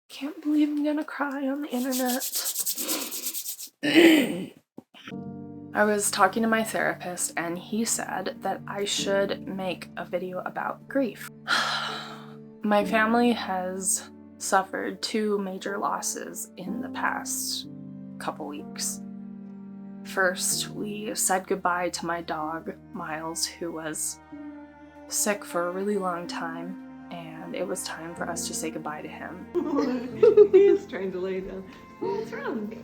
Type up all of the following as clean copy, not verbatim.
Can't believe I'm gonna cry on the internet. I was talking to my therapist and he said that I should make a video about grief. My family has suffered 2 major losses in the past couple weeks. First, we said goodbye to my dog, Miles, who was sick for a really long time, and it was time for us to say goodbye to him. He's trying to lay down. What's wrong?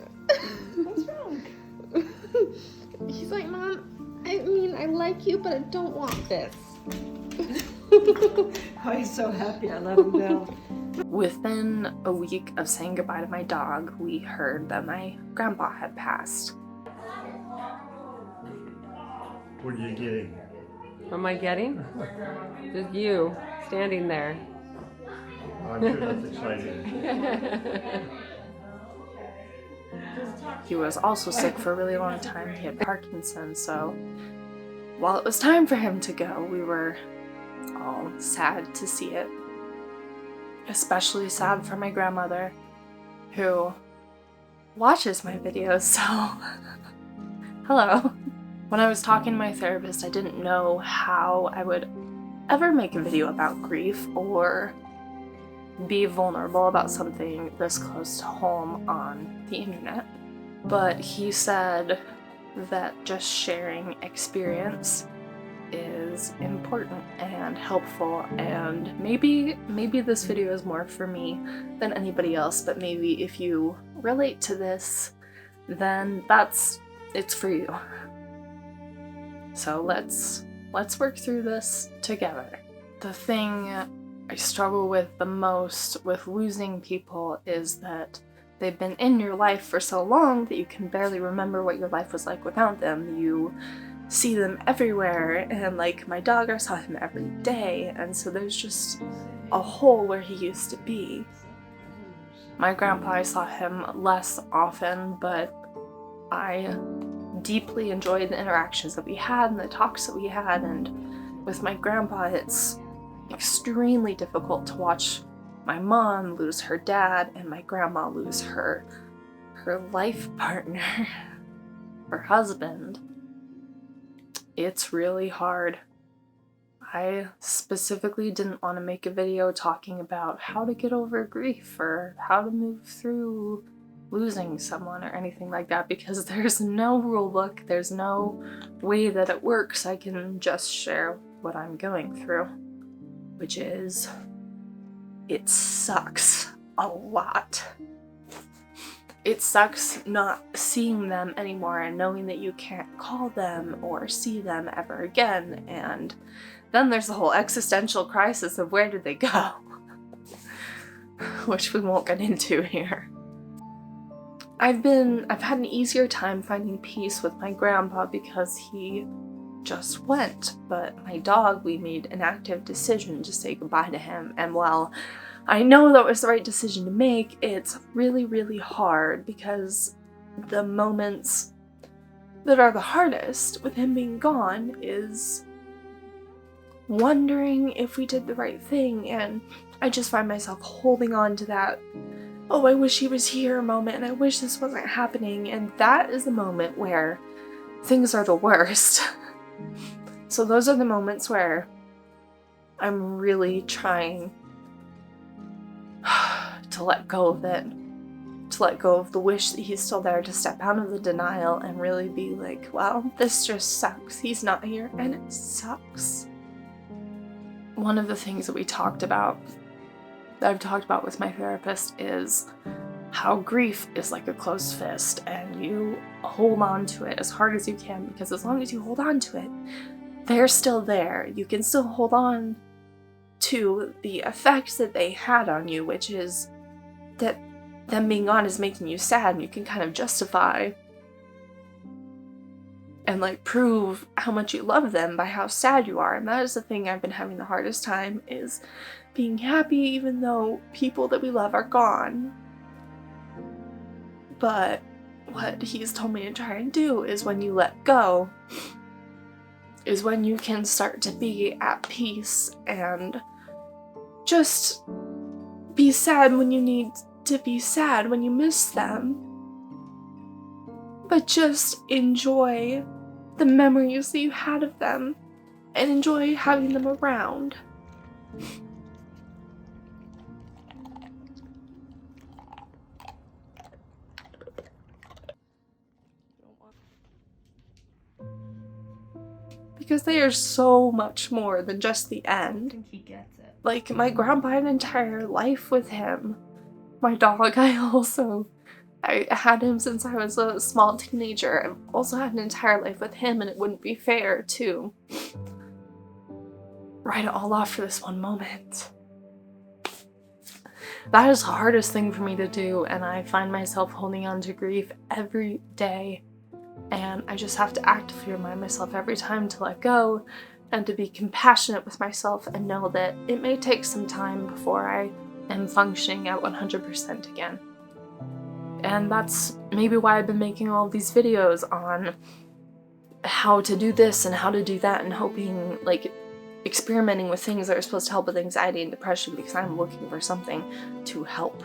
What's wrong? He's like, Mom, I mean, I like you, but I don't want this. Oh, he's so happy I let him down. Within a week of saying goodbye to my dog, we heard that my grandpa had passed. What are you getting? What am I getting? Just you standing there. I'm sure that's exciting. He was also sick for a really long time. He had Parkinson's, so while it was time for him to go, we were all sad to see it. Especially sad for my grandmother, who watches my videos, so hello. When I was talking to my therapist, I didn't know how I would ever make a video about grief or be vulnerable about something this close to home on the internet. But he said that just sharing experience is important and helpful, and maybe this video is more for me than anybody else, but maybe if you relate to this, then it's for you. So let's work through this together. The thing I struggle with the most with losing people is that they've been in your life for so long that you can barely remember what your life was like without them. You see them everywhere, and like my dog, I saw him every day, and so there's just a hole where he used to be. My grandpa, I saw him less often, but I deeply enjoyed the interactions that we had and the talks that we had, and with my grandpa it's extremely difficult to watch my mom lose her dad and my grandma lose her life partner, her husband. It's really hard. I specifically didn't want to make a video talking about how to get over grief or how to move through losing someone or anything like that, because there's no rule book, there's no way that it works. I can just share what I'm going through, which is, it sucks a lot. It sucks not seeing them anymore and knowing that you can't call them or see them ever again, and then there's the whole existential crisis of where did they go, which we won't get into here. I've had an easier time finding peace with my grandpa because he just went, but my dog, we made an active decision to say goodbye to him, and while I know that was the right decision to make, it's really, really hard because the moments that are the hardest with him being gone is wondering if we did the right thing, and I just find myself holding on to that, oh, I wish he was here moment, and I wish this wasn't happening, and that is the moment where things are the worst. So those are the moments where I'm really trying to let go of it, to let go of the wish that he's still there, to step out of the denial and really be like, well, this just sucks. He's not here, and it sucks. One of the things that I've talked about with my therapist is how grief is like a closed fist, and you hold on to it as hard as you can, because as long as you hold on to it, they're still there. You can still hold on to the effect that they had on you, which is that them being gone is making you sad, and you can kind of justify and like prove how much you love them by how sad you are. And that is the thing I've been having the hardest time, is being happy even though people that we love are gone. But what he's told me to try and do is, when you let go, is when you can start to be at peace and just be sad when you need to be sad when you miss them, but just enjoy the memories that you had of them and enjoy having them around. Because they are so much more than just the end. I think he gets it. Like, my grandpa had an entire life with him. My dog, I had him since I was a small teenager. I've also had an entire life with him, and it wouldn't be fair to write it all off for this one moment. That is the hardest thing for me to do, and I find myself holding on to grief every day. And I just have to actively remind myself every time to let go and to be compassionate with myself and know that it may take some time before I am functioning at 100% again. And that's maybe why I've been making all these videos on how to do this and how to do that, and hoping, like, experimenting with things that are supposed to help with anxiety and depression, because I'm looking for something to help.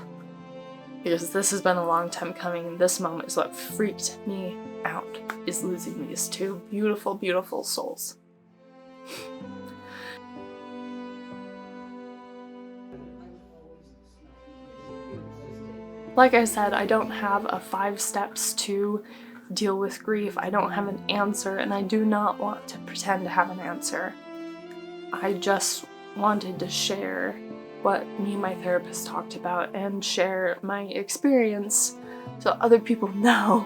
Because this has been a long time coming, and this moment is what freaked me out, is losing these two beautiful, beautiful souls. Like I said, I don't have a 5 steps to deal with grief. I don't have an answer, and I do not want to pretend to have an answer. I just wanted to share what me and my therapist talked about and share my experience so other people know,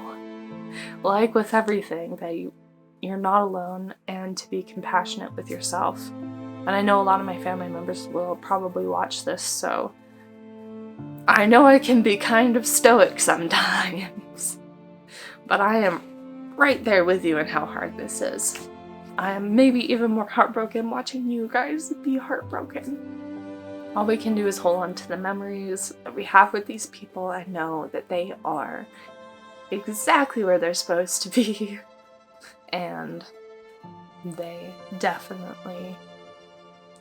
like with everything, that you're not alone, and to be compassionate with yourself. And I know a lot of my family members will probably watch this, so I know I can be kind of stoic sometimes, but I am right there with you in how hard this is. I am maybe even more heartbroken watching you guys be heartbroken. All we can do is hold on to the memories that we have with these people and know that they are exactly where they're supposed to be. And they definitely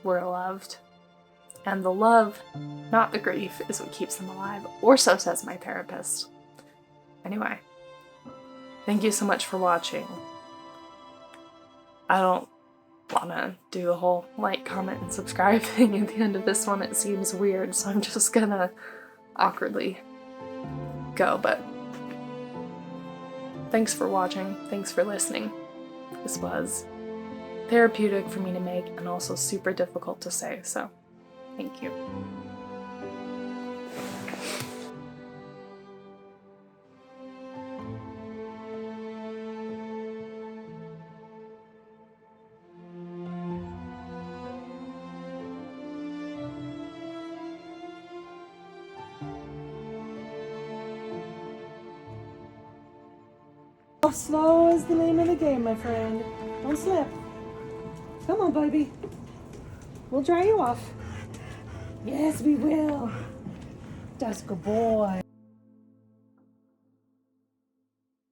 were loved. And the love, not the grief, is what keeps them alive. Or so says my therapist. Anyway, thank you so much for watching. I don't want to do the whole like, comment, and subscribe thing at the end of this one. It seems weird, so I'm just gonna awkwardly go. But thanks for watching. Thanks for listening. This was therapeutic for me to make, and also super difficult to say, so thank you. Slow is the name of the game, my friend. Don't slip. Come on, baby. We'll dry you off. Yes, we will. That's a good boy.